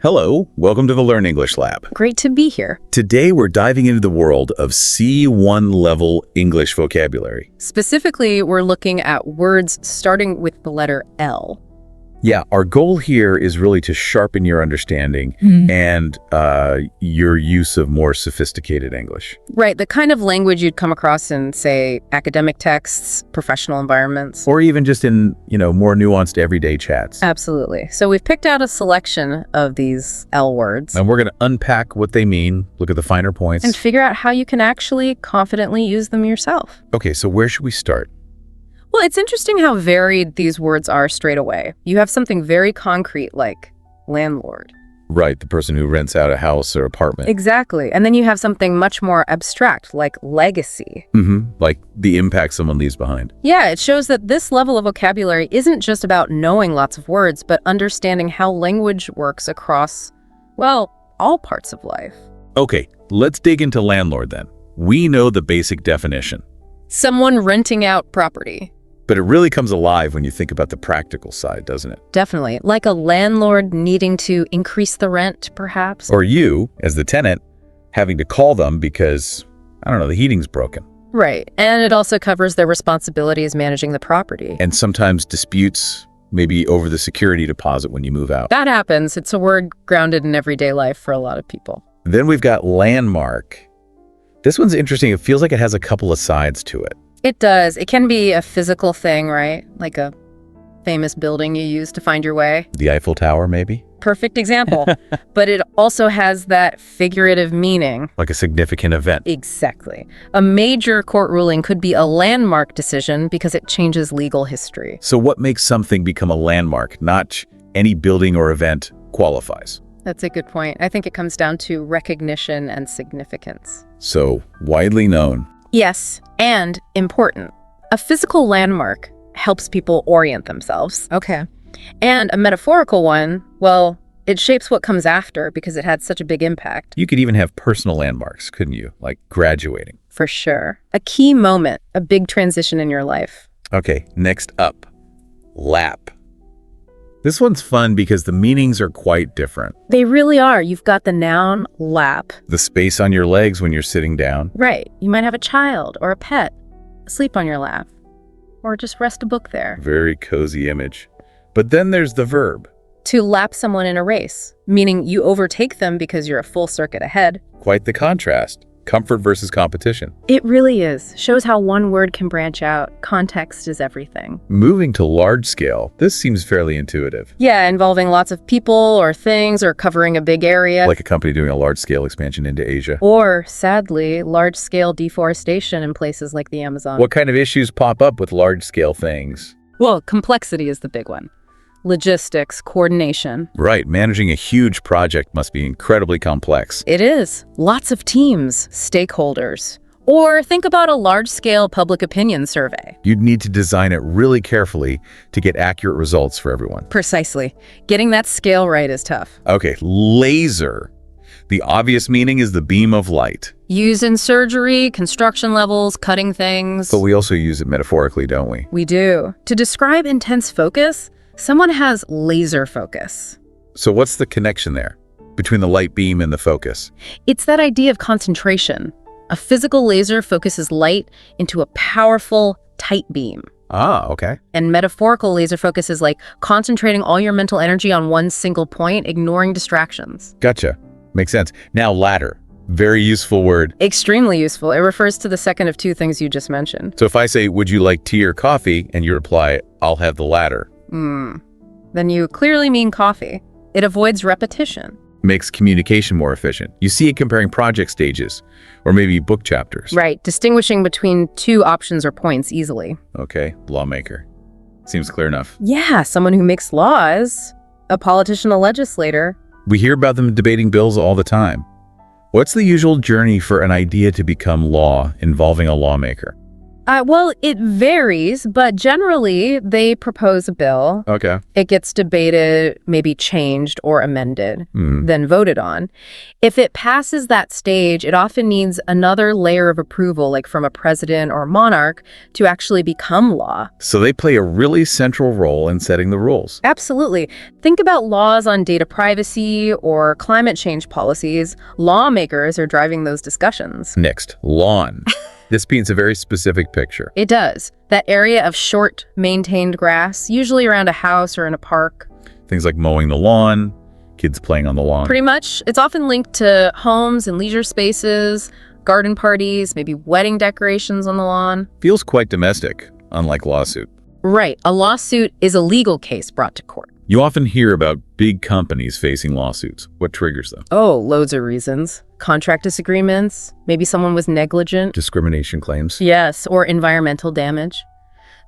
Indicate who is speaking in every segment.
Speaker 1: Hello, welcome to the Learn English Lab.
Speaker 2: Great to be here.
Speaker 1: Today we're diving into the world of C1 level English vocabulary.
Speaker 2: Specifically, we're looking at words starting with the letter L.
Speaker 1: Yeah, our goal here is really to sharpen your understanding and your use of more sophisticated English.
Speaker 2: Right, the kind of language you'd come across in, say, academic texts, professional environments.
Speaker 1: Or even just in, more nuanced everyday chats.
Speaker 2: Absolutely. So we've picked out a selection of these L words.
Speaker 1: And we're going to unpack what they mean, look at the finer points.
Speaker 2: And figure out how you can actually confidently use them yourself.
Speaker 1: Okay, so where should we start?
Speaker 2: Well, it's interesting how varied these words are straight away. You have something very concrete like landlord.
Speaker 1: Right, the person who rents out a house or apartment.
Speaker 2: Exactly. And then you have something much more abstract like legacy.
Speaker 1: Like the impact someone leaves behind.
Speaker 2: Yeah, it shows that this level of vocabulary isn't just about knowing lots of words, but understanding how language works across, well, all parts of life.
Speaker 1: Okay, let's dig into landlord then. We know the basic definition.
Speaker 2: Someone renting out property.
Speaker 1: But it really comes alive when you think about the practical side, doesn't it?
Speaker 2: Definitely. Like a landlord needing to increase the rent, perhaps.
Speaker 1: Or you, as the tenant, having to call them because, the heating's broken.
Speaker 2: Right. And it also covers their responsibilities managing the property.
Speaker 1: And sometimes disputes, maybe over the security deposit when you move out.
Speaker 2: That happens. It's a word grounded in everyday life for a lot of people.
Speaker 1: Then we've got landmark. This one's interesting. It feels like it has a couple of sides to it.
Speaker 2: It does. It can be a physical thing, right? Like a famous building you use to find your way.
Speaker 1: The Eiffel Tower, maybe?
Speaker 2: Perfect example. But it also has that figurative meaning.
Speaker 1: Like a significant event.
Speaker 2: Exactly. A major court ruling could be a landmark decision because it changes legal history.
Speaker 1: So what makes something become a landmark? Not any building or event qualifies.
Speaker 2: That's a good point. I think it comes down to recognition and significance.
Speaker 1: So widely known.
Speaker 2: Yes, and important. A physical landmark helps people orient themselves. Okay. And a metaphorical one, well, it shapes what comes after because it had such a big impact.
Speaker 1: You could even have personal landmarks, couldn't you? Like graduating.
Speaker 2: For sure. A key moment, a big transition in your life.
Speaker 1: Okay, next up, lap. This one's fun because the meanings are quite different.
Speaker 2: They really are. You've got the noun lap.
Speaker 1: The space on your legs when you're sitting down.
Speaker 2: Right. You might have a child or a pet sleep on your lap or just rest a book there.
Speaker 1: Very cozy image. But then there's the verb.
Speaker 2: To lap someone in a race, meaning you overtake them because you're a full circuit ahead.
Speaker 1: Quite the contrast. Comfort versus competition.
Speaker 2: It really is. Shows how one word can branch out. Context is everything.
Speaker 1: Moving to large scale, this seems fairly intuitive.
Speaker 2: Yeah, involving lots of people or things or covering a big area.
Speaker 1: Like a company doing a large scale expansion into Asia.
Speaker 2: Or, sadly, large scale deforestation in places like the Amazon.
Speaker 1: What kind of issues pop up with large scale things?
Speaker 2: Well, complexity is the big one. Logistics, coordination.
Speaker 1: Right, managing a huge project must be incredibly complex.
Speaker 2: It is. Lots of teams, stakeholders. Or think about a large-scale public opinion survey.
Speaker 1: You'd need to design it really carefully to get accurate results for everyone.
Speaker 2: Precisely. Getting that scale right is tough.
Speaker 1: Okay, laser. The obvious meaning is the beam of light.
Speaker 2: Used in surgery, construction levels, cutting things.
Speaker 1: But we also use it metaphorically, don't we?
Speaker 2: We do. To describe intense focus, someone has laser focus.
Speaker 1: So what's the connection there between the light beam and the focus?
Speaker 2: It's that idea of concentration. A physical laser focuses light into a powerful, tight beam.
Speaker 1: Ah, okay.
Speaker 2: And metaphorical laser focus is like concentrating all your mental energy on one single point, ignoring distractions.
Speaker 1: Gotcha. Makes sense. Now, ladder. Very useful word.
Speaker 2: Extremely useful. It refers to the second of two things you just mentioned.
Speaker 1: So if I say, would you like tea or coffee? And you reply, I'll have the latter.
Speaker 2: Then you clearly mean coffee. It avoids repetition.
Speaker 1: Makes communication more efficient. You see it comparing project stages or maybe book chapters.
Speaker 2: Right, distinguishing between two options or points easily.
Speaker 1: Okay, lawmaker. Seems clear enough.
Speaker 2: Yeah, someone who makes laws. A politician, a legislator.
Speaker 1: We hear about them debating bills all the time. What's the usual journey for an idea to become law involving a lawmaker?
Speaker 2: Well, it varies, but generally they propose a bill.
Speaker 1: Okay.
Speaker 2: It gets debated, maybe changed or amended,
Speaker 1: Hmm.
Speaker 2: then voted on. If it passes that stage, it often needs another layer of approval, like from a president or monarch, to actually become law.
Speaker 1: So they play a really central role in setting the rules.
Speaker 2: Absolutely. Think about laws on data privacy or climate change policies. Lawmakers are driving those discussions.
Speaker 1: Next, lawn. This paints a very specific picture.
Speaker 2: It does. That area of short, maintained grass, usually around a house or in a park.
Speaker 1: Things like mowing the lawn, kids playing on the lawn.
Speaker 2: Pretty much. It's often linked to homes and leisure spaces, garden parties, maybe wedding decorations on the lawn.
Speaker 1: Feels quite domestic, unlike lawsuit.
Speaker 2: Right. A lawsuit is a legal case brought to court.
Speaker 1: You often hear about big companies facing lawsuits. What triggers them?
Speaker 2: Oh, loads of reasons. Contract disagreements, maybe someone was negligent.
Speaker 1: Discrimination claims.
Speaker 2: Yes, or environmental damage.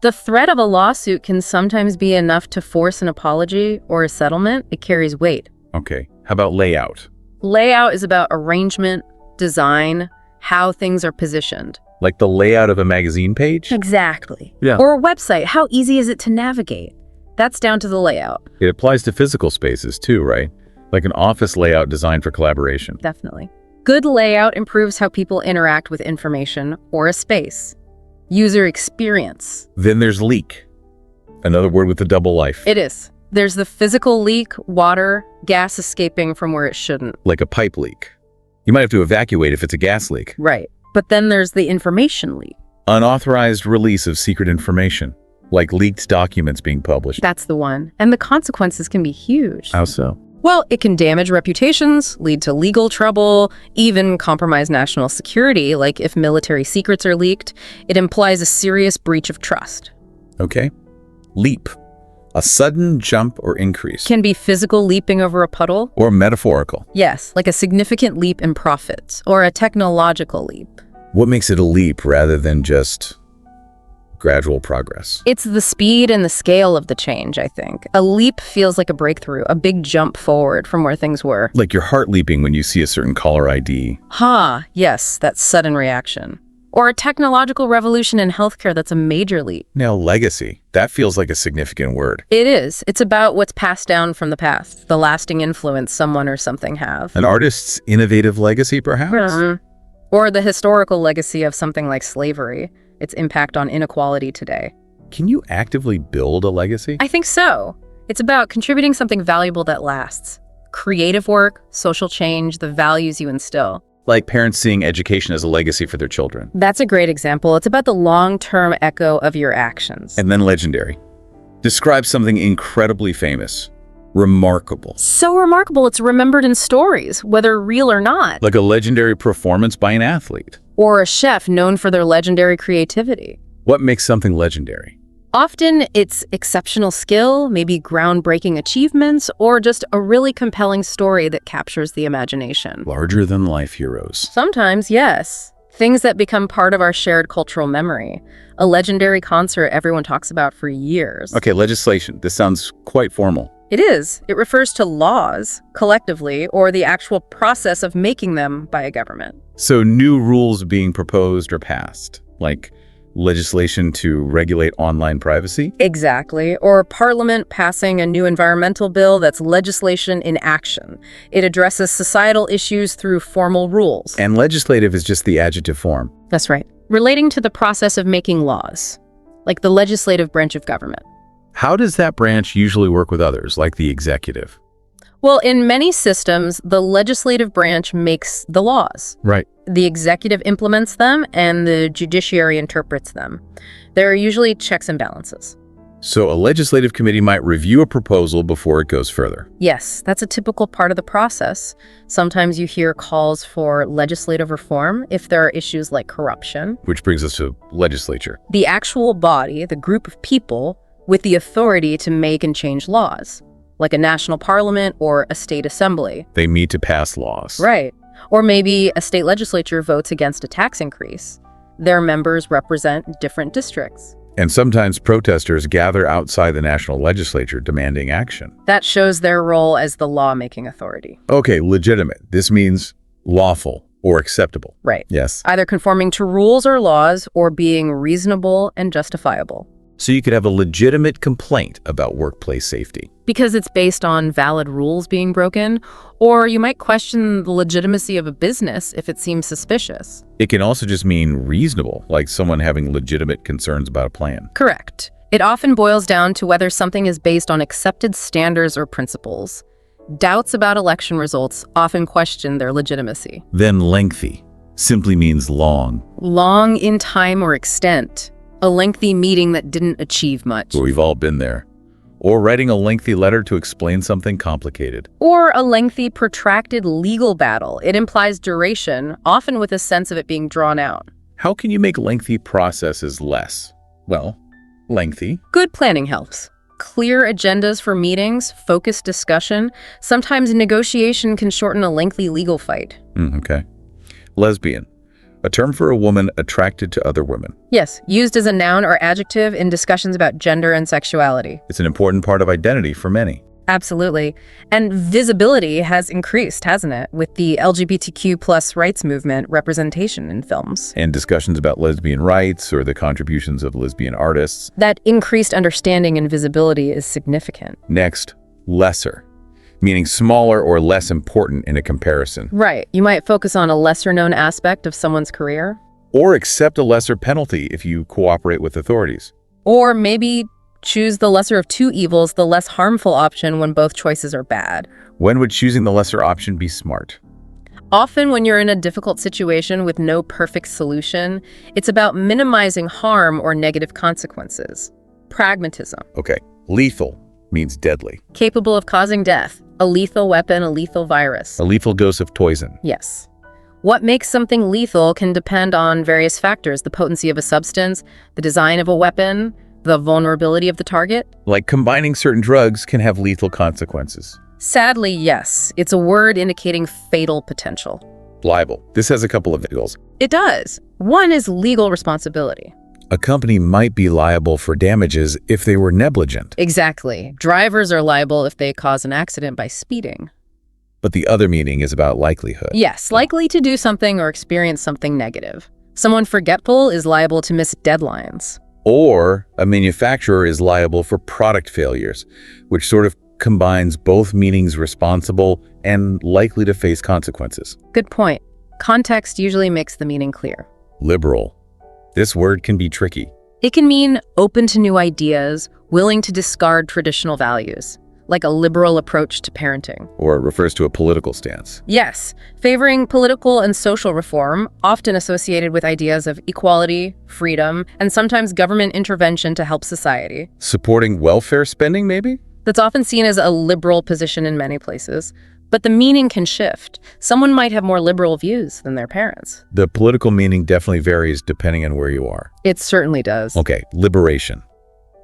Speaker 2: The threat of a lawsuit can sometimes be enough to force an apology or a settlement. It carries weight.
Speaker 1: Okay, how about layout?
Speaker 2: Layout is about arrangement, design, how things are positioned.
Speaker 1: Like the layout of a magazine page?
Speaker 2: Exactly.
Speaker 1: Yeah.
Speaker 2: Or a website. How easy is it to navigate? That's down to the layout.
Speaker 1: It applies to physical spaces too, right? Like an office layout designed for collaboration.
Speaker 2: Definitely. Good layout improves how people interact with information or a space. User experience.
Speaker 1: Then there's leak. Another word with a double life.
Speaker 2: It is. There's the physical leak, water, gas escaping from where it shouldn't.
Speaker 1: Like a pipe leak. You might have to evacuate if it's a gas leak.
Speaker 2: Right. But then there's the information leak.
Speaker 1: Unauthorized release of secret information. Like leaked documents being published.
Speaker 2: That's the one. And the consequences can be huge.
Speaker 1: How so?
Speaker 2: Well, it can damage reputations, lead to legal trouble, even compromise national security, like if military secrets are leaked. It implies a serious breach of trust.
Speaker 1: Okay. Leap. A sudden jump or increase.
Speaker 2: Can be physical leaping over a puddle.
Speaker 1: Or metaphorical.
Speaker 2: Yes, like a significant leap in profits, or a technological leap.
Speaker 1: What makes it a leap rather than just gradual progress?
Speaker 2: It's the speed and the scale of the change, I think. A leap feels like a breakthrough, a big jump forward from where things were.
Speaker 1: Like your heart leaping when you see a certain caller ID.
Speaker 2: Yes, that sudden reaction. Or a technological revolution in healthcare that's a major leap.
Speaker 1: Now, legacy. That feels like a significant word.
Speaker 2: It is. It's about what's passed down from the past, the lasting influence someone or something have.
Speaker 1: An artist's innovative legacy, perhaps?
Speaker 2: Mhm. Or the historical legacy of something like slavery, its impact on inequality today.
Speaker 1: Can you actively build a legacy?
Speaker 2: I think so. It's about contributing something valuable that lasts. Creative work, social change, the values you instill.
Speaker 1: Like parents seeing education as a legacy for their children.
Speaker 2: That's a great example. It's about the long-term echo of your actions.
Speaker 1: And then legendary. Describe something incredibly famous. Remarkable.
Speaker 2: So remarkable, it's remembered in stories, whether real or not.
Speaker 1: Like a legendary performance by an athlete.
Speaker 2: Or a chef known for their legendary creativity.
Speaker 1: What makes something legendary?
Speaker 2: Often it's exceptional skill, maybe groundbreaking achievements, or just a really compelling story that captures the imagination.
Speaker 1: Larger than life heroes.
Speaker 2: Sometimes, yes. Things that become part of our shared cultural memory. A legendary concert everyone talks about for years.
Speaker 1: Okay, legislation. This sounds quite formal.
Speaker 2: It is. It refers to laws, collectively, or the actual process of making them by a government.
Speaker 1: So new rules being proposed or passed, like legislation to regulate online privacy?
Speaker 2: Exactly. Or Parliament passing a new environmental bill that's legislation in action. It addresses societal issues through formal rules.
Speaker 1: And legislative is just the adjective form.
Speaker 2: That's right. Relating to the process of making laws, like the legislative branch of government.
Speaker 1: How does that branch usually work with others, like the executive?
Speaker 2: Well, in many systems, the legislative branch makes the laws.
Speaker 1: Right.
Speaker 2: The executive implements them, and the judiciary interprets them. There are usually checks and balances.
Speaker 1: So a legislative committee might review a proposal before it goes further.
Speaker 2: Yes, that's a typical part of the process. Sometimes you hear calls for legislative reform if there are issues like corruption.
Speaker 1: Which brings us to legislature.
Speaker 2: The actual body, the group of people with the authority to make and change laws, like a national parliament or a state assembly.
Speaker 1: They meet to pass laws.
Speaker 2: Right. Or maybe a state legislature votes against a tax increase. Their members represent different districts.
Speaker 1: And sometimes protesters gather outside the national legislature demanding action.
Speaker 2: That shows their role as the lawmaking authority.
Speaker 1: Okay, legitimate. This means lawful Or acceptable.
Speaker 2: Right.
Speaker 1: Yes.
Speaker 2: Either conforming to rules or laws or being reasonable and justifiable.
Speaker 1: So you could have a legitimate complaint about workplace safety.
Speaker 2: Because it's based on valid rules being broken, or you might question the legitimacy of a business if it seems suspicious.
Speaker 1: It can also just mean reasonable, like someone having legitimate concerns about a plan.
Speaker 2: Correct. It often boils down to whether something is based on accepted standards or principles. Doubts about election results often question their legitimacy.
Speaker 1: Then lengthy simply means long.
Speaker 2: Long in time or extent. A lengthy meeting that didn't achieve much.
Speaker 1: We've all been there. Or writing a lengthy letter to explain something complicated.
Speaker 2: Or a lengthy, protracted legal battle. It implies duration, often with a sense of it being drawn out.
Speaker 1: How can you make lengthy processes less? Well, lengthy.
Speaker 2: Good planning helps. Clear agendas for meetings, focused discussion. Sometimes negotiation can shorten a lengthy legal fight.
Speaker 1: Okay. Lesbian. A term for a woman attracted to other women.
Speaker 2: Yes, used as a noun or adjective in discussions about gender and sexuality.
Speaker 1: It's an important part of identity for many.
Speaker 2: Absolutely. And visibility has increased, hasn't it, with the LGBTQ plus rights movement representation in films.
Speaker 1: And discussions about lesbian rights or the contributions of lesbian artists.
Speaker 2: That increased understanding and visibility is significant.
Speaker 1: Next, lesser, meaning smaller or less important in a comparison.
Speaker 2: Right. You might focus on a lesser-known aspect of someone's career.
Speaker 1: Or accept a lesser penalty if you cooperate with authorities.
Speaker 2: Or maybe choose the lesser of two evils, the less harmful option when both choices are bad.
Speaker 1: When would choosing the lesser option be smart?
Speaker 2: Often when you're in a difficult situation with no perfect solution, it's about minimizing harm or negative consequences. Pragmatism.
Speaker 1: Okay, lethal means deadly.
Speaker 2: Capable of causing death. A lethal weapon, a lethal virus.
Speaker 1: A lethal dose of poison.
Speaker 2: Yes. What makes something lethal can depend on various factors: the potency of a substance, the design of a weapon, the vulnerability of the target.
Speaker 1: Like combining certain drugs can have lethal consequences.
Speaker 2: Sadly, yes. It's a word indicating fatal potential.
Speaker 1: Liable. This has a couple of goals.
Speaker 2: It does. One is legal responsibility.
Speaker 1: A company might be liable for damages if they were negligent.
Speaker 2: Exactly. Drivers are liable if they cause an accident by speeding.
Speaker 1: But the other meaning is about likelihood.
Speaker 2: Yes, likely to do something or experience something negative. Someone forgetful is liable to miss deadlines.
Speaker 1: Or a manufacturer is liable for product failures, which sort of combines both meanings: responsible and likely to face consequences.
Speaker 2: Good point. Context usually makes the meaning clear.
Speaker 1: Liberal. This word can be tricky.
Speaker 2: It can mean open to new ideas, willing to discard traditional values, like a liberal approach to parenting.
Speaker 1: Or it refers to a political stance.
Speaker 2: Yes, favoring political and social reform, often associated with ideas of equality, freedom, and sometimes government intervention to help society.
Speaker 1: Supporting welfare spending, maybe?
Speaker 2: That's often seen as a liberal position in many places. But the meaning can shift. Someone might have more liberal views than their parents.
Speaker 1: The political meaning definitely varies depending on where you are.
Speaker 2: It certainly does.
Speaker 1: Okay, liberation.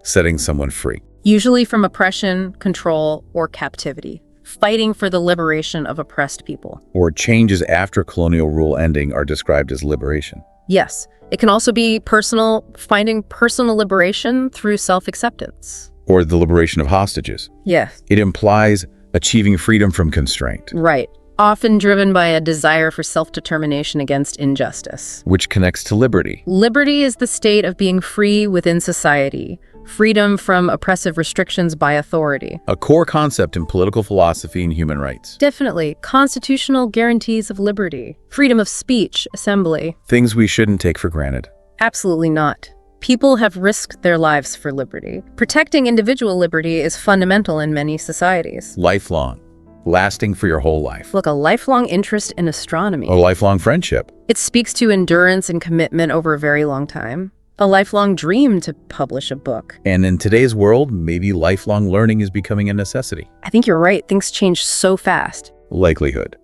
Speaker 1: Setting someone free.
Speaker 2: Usually from oppression, control, or captivity. Fighting for the liberation of oppressed people.
Speaker 1: Or changes after colonial rule ending are described as liberation.
Speaker 2: Yes, it can also be personal, finding personal liberation through self-acceptance.
Speaker 1: Or the liberation of hostages.
Speaker 2: Yes.
Speaker 1: It implies achieving freedom from constraint.
Speaker 2: Right. Often driven by a desire for self-determination against injustice.
Speaker 1: Which connects to liberty.
Speaker 2: Liberty is the state of being free within society. Freedom from oppressive restrictions by authority.
Speaker 1: A core concept in political philosophy and human rights.
Speaker 2: Definitely. Constitutional guarantees of liberty. Freedom of speech, assembly.
Speaker 1: Things we shouldn't take for granted.
Speaker 2: Absolutely not. People have risked their lives for liberty. Protecting individual liberty is fundamental in many societies.
Speaker 1: Lifelong. Lasting for your whole life.
Speaker 2: Look, a lifelong interest in astronomy.
Speaker 1: A lifelong friendship.
Speaker 2: It speaks to endurance and commitment over a very long time. A lifelong dream to publish a book.
Speaker 1: And in today's world, maybe lifelong learning is becoming a necessity.
Speaker 2: I think you're right. Things change so fast.
Speaker 1: Likelihood.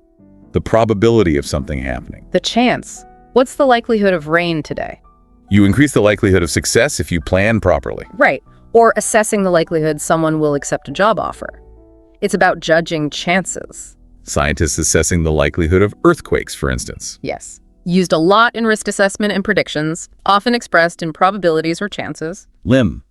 Speaker 1: The probability of something happening.
Speaker 2: The chance. What's the likelihood of rain today?
Speaker 1: You increase the likelihood of success if you plan properly.
Speaker 2: Right. Or assessing the likelihood someone will accept a job offer. It's about judging chances.
Speaker 1: Scientists assessing the likelihood of earthquakes, for instance.
Speaker 2: Yes. Used a lot in risk assessment and predictions, often expressed in probabilities or chances.
Speaker 1: Limb.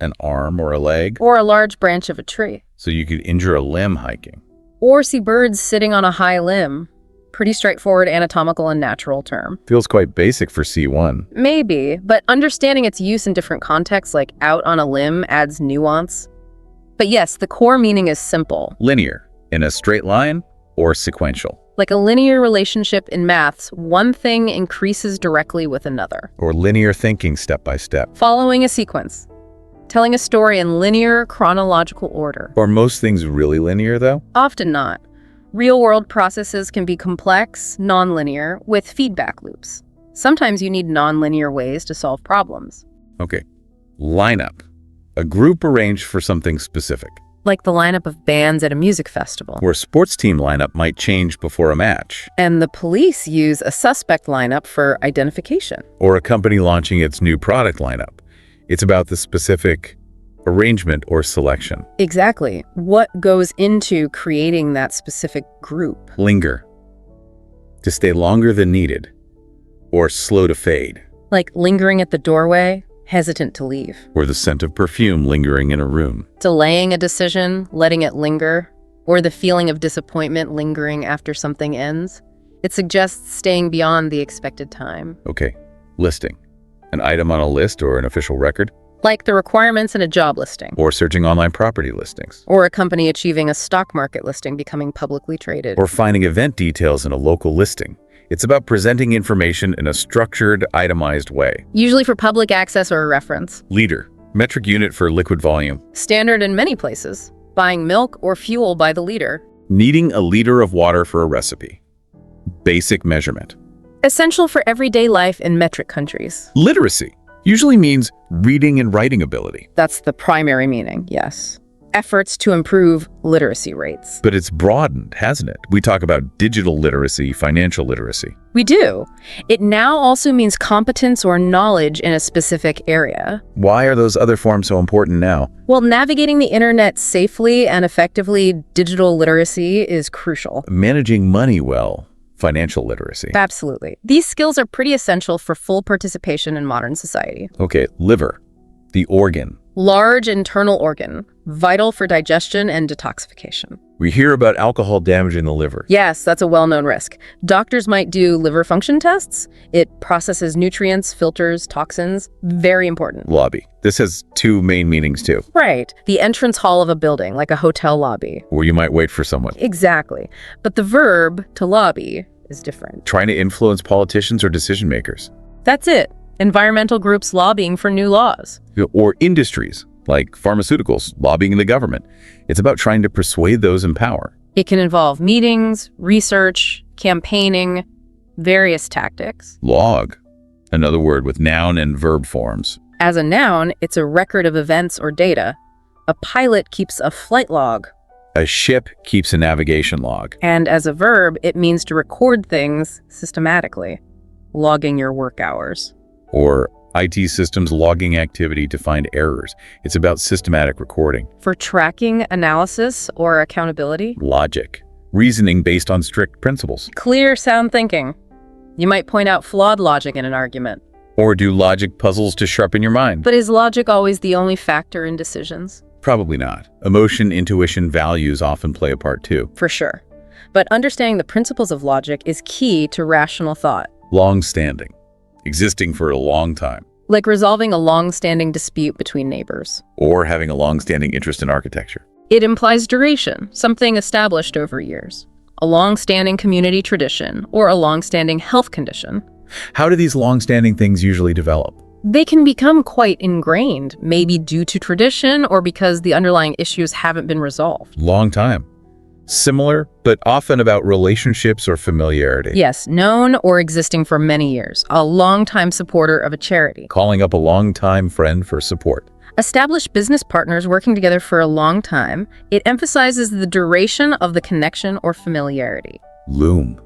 Speaker 1: An arm or a leg.
Speaker 2: Or a large branch of a tree.
Speaker 1: So you could injure a limb hiking.
Speaker 2: Or see birds sitting on a high limb. Pretty straightforward anatomical and natural term.
Speaker 1: Feels quite basic for C1.
Speaker 2: Maybe, but understanding its use in different contexts, like out on a limb, adds nuance. But yes, the core meaning is simple.
Speaker 1: Linear, in a straight line or sequential.
Speaker 2: Like a linear relationship in maths, one thing increases directly with another.
Speaker 1: Or linear thinking step by step.
Speaker 2: Following a sequence. Telling a story in linear, chronological order.
Speaker 1: Are most things really linear, though?
Speaker 2: Often not. Real-world processes can be complex, non-linear, with feedback loops. Sometimes you need non-linear ways to solve problems.
Speaker 1: Okay. Lineup. A group arranged for something specific.
Speaker 2: Like the lineup of bands at a music festival.
Speaker 1: Or a sports team lineup might change before a match.
Speaker 2: And the police use a suspect lineup for identification.
Speaker 1: Or a company launching its new product lineup. It's about the specific arrangement or selection.
Speaker 2: Exactly. What goes into creating that specific group?
Speaker 1: Linger. To stay longer than needed. Or slow to fade.
Speaker 2: Like lingering at the doorway, hesitant to leave.
Speaker 1: Or the scent of perfume lingering in a room.
Speaker 2: Delaying a decision, letting it linger. Or the feeling of disappointment lingering after something ends. It suggests staying beyond the expected time.
Speaker 1: Okay. Listing. An item on a list or an official record.
Speaker 2: Like the requirements in a job listing.
Speaker 1: Or searching online property listings.
Speaker 2: Or a company achieving a stock market listing becoming publicly traded.
Speaker 1: Or finding event details in a local listing. It's about presenting information in a structured, itemized way.
Speaker 2: Usually for public access or a reference.
Speaker 1: Liter. Metric unit for liquid volume.
Speaker 2: Standard in many places. Buying milk or fuel by the liter.
Speaker 1: Needing a liter of water for a recipe. Basic measurement.
Speaker 2: Essential for everyday life in metric countries.
Speaker 1: Literacy usually means reading and writing ability.
Speaker 2: That's the primary meaning, yes. Efforts to improve literacy rates.
Speaker 1: But it's broadened, hasn't it? We talk about digital literacy, financial literacy.
Speaker 2: We do. It now also means competence or knowledge in a specific area.
Speaker 1: Why are those other forms so important now?
Speaker 2: Well, navigating the internet safely and effectively, digital literacy is crucial.
Speaker 1: Managing money well. Financial literacy.
Speaker 2: Absolutely. These skills are pretty essential for full participation in modern society.
Speaker 1: Okay, liver, the organ.
Speaker 2: Large internal organ, vital for digestion and detoxification.
Speaker 1: We hear about alcohol damaging the liver.
Speaker 2: Yes, that's a well-known risk. Doctors might do liver function tests. It processes nutrients, filters, toxins. Very important.
Speaker 1: Lobby. This has two main meanings too.
Speaker 2: Right. The entrance hall of a building, like a hotel lobby.
Speaker 1: Where you might wait for someone.
Speaker 2: Exactly. But the verb to lobby is different.
Speaker 1: Trying to influence politicians or decision makers.
Speaker 2: That's it. Environmental groups lobbying for new laws.
Speaker 1: Or industries, like pharmaceuticals, lobbying the government. It's about trying to persuade those in power.
Speaker 2: It can involve meetings, research, campaigning, various tactics.
Speaker 1: Log, another word with noun and verb forms.
Speaker 2: As a noun, it's a record of events or data. A pilot keeps a flight log.
Speaker 1: A ship keeps a navigation log.
Speaker 2: And as a verb, it means to record things systematically, logging your work hours.
Speaker 1: Or IT systems logging activity to find errors. It's about systematic recording.
Speaker 2: For tracking, analysis, or accountability.
Speaker 1: Logic, reasoning based on strict principles.
Speaker 2: Clear, sound thinking. You might point out flawed logic in an argument.
Speaker 1: Or do logic puzzles to sharpen your mind.
Speaker 2: But is logic always the only factor in decisions?
Speaker 1: Probably not. Emotion, intuition, values often play a part too.
Speaker 2: For sure. But understanding the principles of logic is key to rational thought.
Speaker 1: Long-standing. Existing for a long time.
Speaker 2: Like resolving a long-standing dispute between neighbors.
Speaker 1: Or having a long-standing interest in architecture.
Speaker 2: It implies duration, something established over years. A long-standing community tradition, or a long-standing health condition.
Speaker 1: How do these long-standing things usually develop?
Speaker 2: They can become quite ingrained, maybe due to tradition or because the underlying issues haven't been resolved.
Speaker 1: Long time. Similar, but often about relationships or familiarity.
Speaker 2: Yes, known or existing for many years. A long-time supporter of a charity.
Speaker 1: Calling up a long-time friend for support.
Speaker 2: Established business partners working together for a long time. It emphasizes the duration of the connection or familiarity.
Speaker 1: Loom.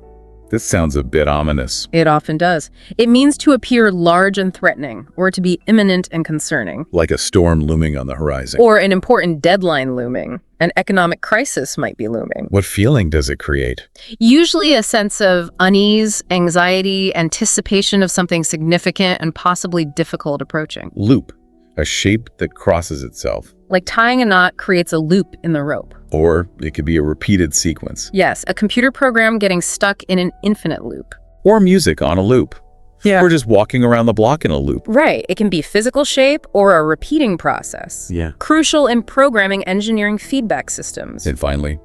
Speaker 1: This sounds a bit ominous.
Speaker 2: It often does. It means to appear large and threatening, or to be imminent and concerning.
Speaker 1: Like a storm looming on the horizon.
Speaker 2: Or an important deadline looming. An economic crisis might be looming.
Speaker 1: What feeling does it create?
Speaker 2: Usually a sense of unease, anxiety, anticipation of something significant and possibly difficult approaching.
Speaker 1: Loop. A shape that crosses itself.
Speaker 2: like tying a knot creates a loop in the rope.
Speaker 1: Or it could be a repeated sequence.
Speaker 2: Yes, a computer program getting stuck in an infinite loop.
Speaker 1: Or music on a loop.
Speaker 2: Yeah.
Speaker 1: Or just walking around the block in a loop.
Speaker 2: Right, it can be physical shape or a repeating process.
Speaker 1: Yeah.
Speaker 2: Crucial in programming engineering feedback systems.
Speaker 1: And finally,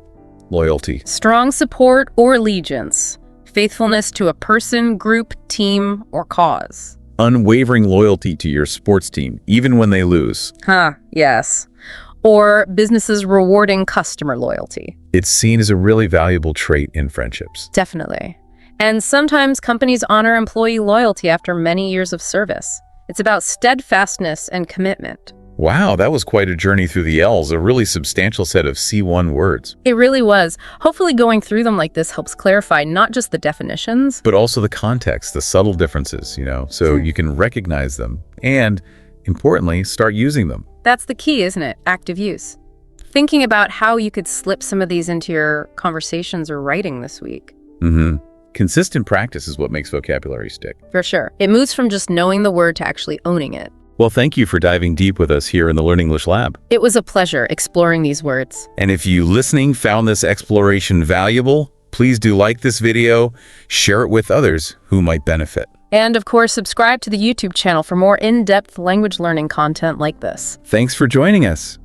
Speaker 1: loyalty.
Speaker 2: Strong support or allegiance. Faithfulness to a person, group, team, or cause.
Speaker 1: Unwavering loyalty to your sports team, even when they lose.
Speaker 2: Yes. Or businesses rewarding customer loyalty.
Speaker 1: It's seen as a really valuable trait in friendships.
Speaker 2: Definitely. And sometimes companies honor employee loyalty after many years of service. It's about steadfastness and commitment.
Speaker 1: Wow, that was quite a journey through the L's, a really substantial set of C1 words.
Speaker 2: It really was. Hopefully going through them like this helps clarify not just the definitions,
Speaker 1: But also the context, the subtle differences, so you can recognize them and, importantly, start using them.
Speaker 2: That's the key, isn't it? Active use. Thinking about how you could slip some of these into your conversations or writing this week.
Speaker 1: Consistent practice is what makes vocabulary stick.
Speaker 2: For sure. It moves from just knowing the word to actually owning it.
Speaker 1: Well, thank you for diving deep with us here in the Learn English Lab.
Speaker 2: It was a pleasure exploring these words.
Speaker 1: And if you listening found this exploration valuable, please do like this video, share it with others who might benefit.
Speaker 2: And of course, subscribe to the YouTube channel for more in-depth language learning content like this.
Speaker 1: Thanks for joining us.